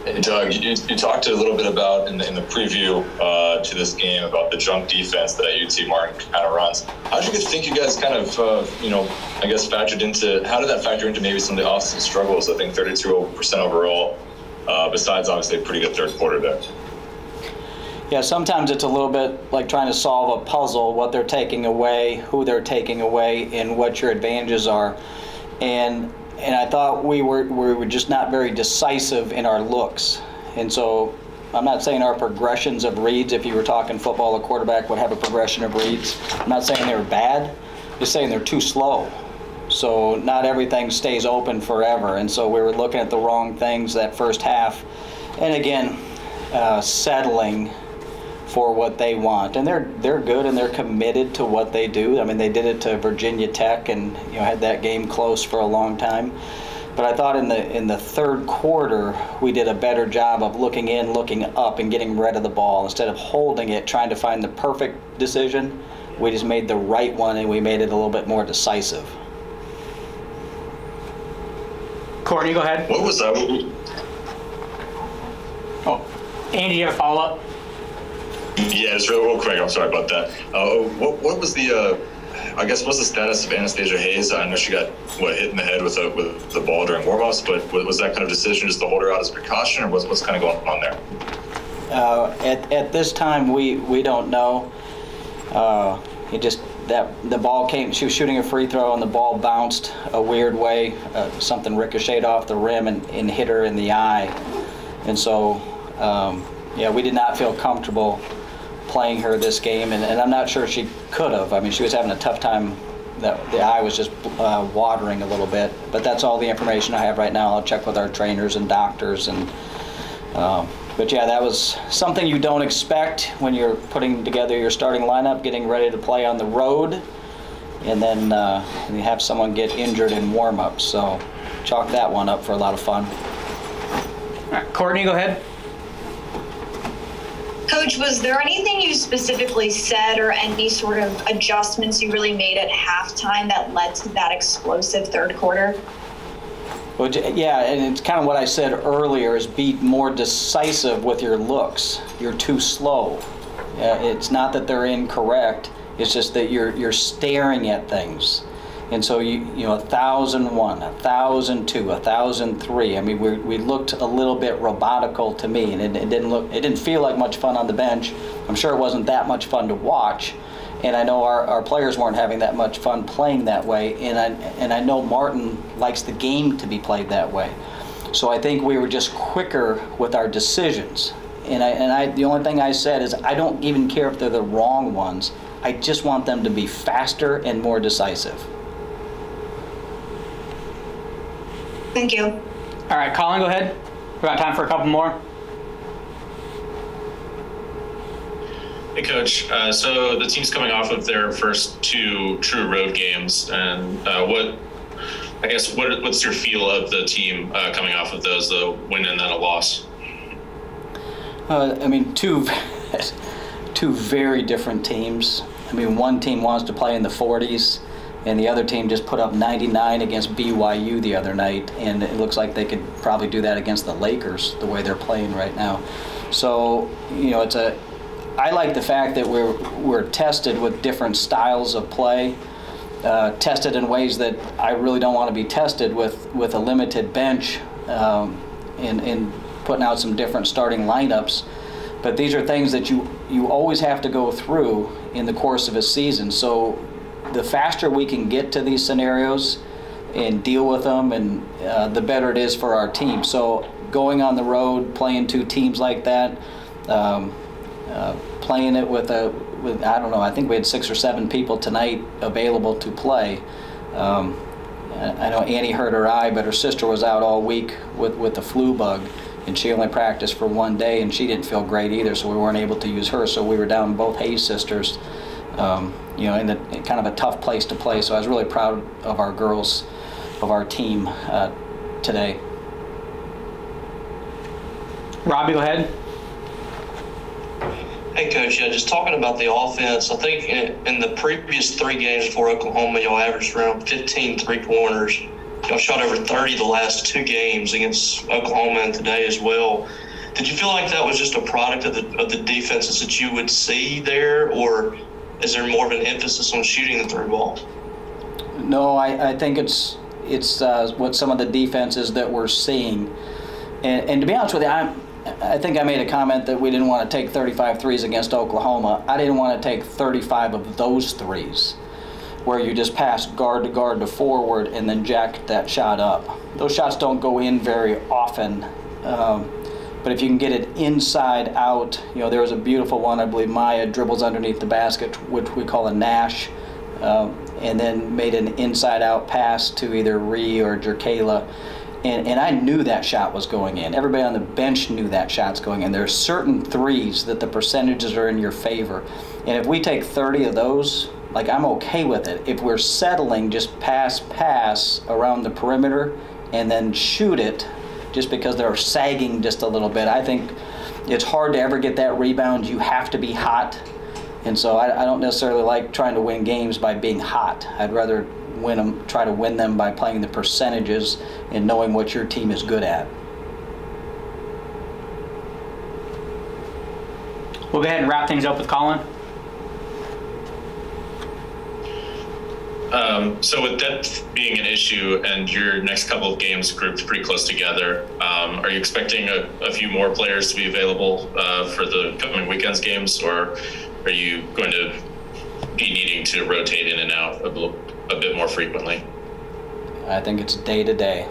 Hey, Doug, you talked a little bit about in the preview to this game about the junk defense that UT Martin kind of runs. How do you think you guys kind of, I guess factored into, how did that factor into maybe some of the offensive struggles? I think 32% overall, besides obviously a pretty good third quarter there. Yeah, sometimes it's a little bit like trying to solve a puzzle, what they're taking away, who they're taking away, and what your advantages are. And I thought we were just not very decisive in our looks. And so I'm not saying our progressions of reads, if you were talking football, a quarterback would have a progression of reads. I'm not saying they were bad, just saying they're too slow. So not everything stays open forever. And so we were looking at the wrong things that first half. And again, settling for what they want, and they're good and they're committed to what they do. I mean, they did it to Virginia Tech, and had that game close for a long time. But I thought in the third quarter we did a better job of looking in, looking up, and getting rid of the ball instead of holding it, trying to find the perfect decision. We just made the right one, and we made it a little bit more decisive. Courtney, go ahead. What was that? Oh, Andy, you have a follow-up? Yeah, just real quick. I'm sorry about that. What was the, I guess, what's the status of Anastasia Hayes? I know she got hit in the head with the ball during warm-ups, but was that kind of decision just to hold her out as a precaution, or what's kind of going on there? At this time, we don't know. The ball came. She was shooting a free throw, and the ball bounced a weird way. Something ricocheted off the rim and hit her in the eye, and so we did not feel comfortable playing her this game, and I'm not sure she could have. I mean, she was having a tough time. The eye was just watering a little bit, but that's all the information I have right now. I'll check with our trainers and doctors, and but yeah, that was something you don't expect when you're putting together your starting lineup, getting ready to play on the road, and then you have someone get injured in warm-ups. So chalk that one up for a lot of fun. All right, Courtney, go ahead. Coach, was there anything you specifically said or any sort of adjustments you really made at halftime that led to that explosive third quarter? Well, yeah, and it's kind of what I said earlier, is be more decisive with your looks. You're too slow. It's not that they're incorrect, it's just that you're staring at things. And so, 1,001, 1,002, 1,003. I mean, we looked a little bit robotical to me, and it didn't feel like much fun on the bench. I'm sure it wasn't that much fun to watch, and I know our players weren't having that much fun playing that way. And I know Martin likes the game to be played that way. So I think we were just quicker with our decisions. And the only thing I said is I don't even care if they're the wrong ones. I just want them to be faster and more decisive. Thank you. All right, Colin, go ahead. We got time for a couple more. Hey, Coach. So the team's coming off of their first two true road games, and what's your feel of the team coming off of those, the win and then a loss? I mean, two very different teams. I mean, one team wants to play in the 40s, and the other team just put up 99 against BYU the other night, and it looks like they could probably do that against the Lakers the way they're playing right now. So, I like the fact that we're tested with different styles of play, tested in ways that I really don't want to be tested with a limited bench, and putting out some different starting lineups. But these are things that you always have to go through in the course of a season. So the faster we can get to these scenarios and deal with them, and the better it is for our team. So going on the road, playing two teams like that, playing it with I don't know, I think we had 6 or 7 people tonight available to play. I know Annie hurt her eye, but her sister was out all week with the flu bug, and she only practiced for one day, and she didn't feel great either, so we weren't able to use her. So we were down both Hayes sisters, in kind of a tough place to play. So I was really proud of our girls, of our team today. Robbie, go ahead. Hey, Coach, just talking about the offense, I think in the previous 3 games for Oklahoma, y'all averaged around 15 three-pointers. Y'all shot over 30 the last 2 games against Oklahoma and today as well. Did you feel like that was just a product of the defenses that you would see there, or is there more of an emphasis on shooting the through ball? No, I think it's what some of the defenses that we're seeing. And to be honest with you, I think I made a comment that we didn't want to take 35 threes against Oklahoma. I didn't want to take 35 of those threes where you just pass guard to forward and then jack that shot up. Those shots don't go in very often. But if you can get it inside out, there was a beautiful one, I believe Maya dribbles underneath the basket, which we call a Nash, and then made an inside out pass to either Ree or Jerkala. And I knew that shot was going in. Everybody on the bench knew that shot's going in. There are certain threes that the percentages are in your favor. And if we take 30 of those, I'm okay with it. If we're settling just pass around the perimeter and then shoot it just because they're sagging just a little bit, I think it's hard to ever get that rebound. You have to be hot. And so I don't necessarily like trying to win games by being hot. I'd rather try to win them by playing the percentages and knowing what your team is good at. We'll go ahead and wrap things up with Colin. So with depth being an issue and your next couple of games grouped pretty close together, are you expecting a few more players to be available for the coming weekend's games, or are you going to be needing to rotate in and out a bit more frequently? I think it's day to day.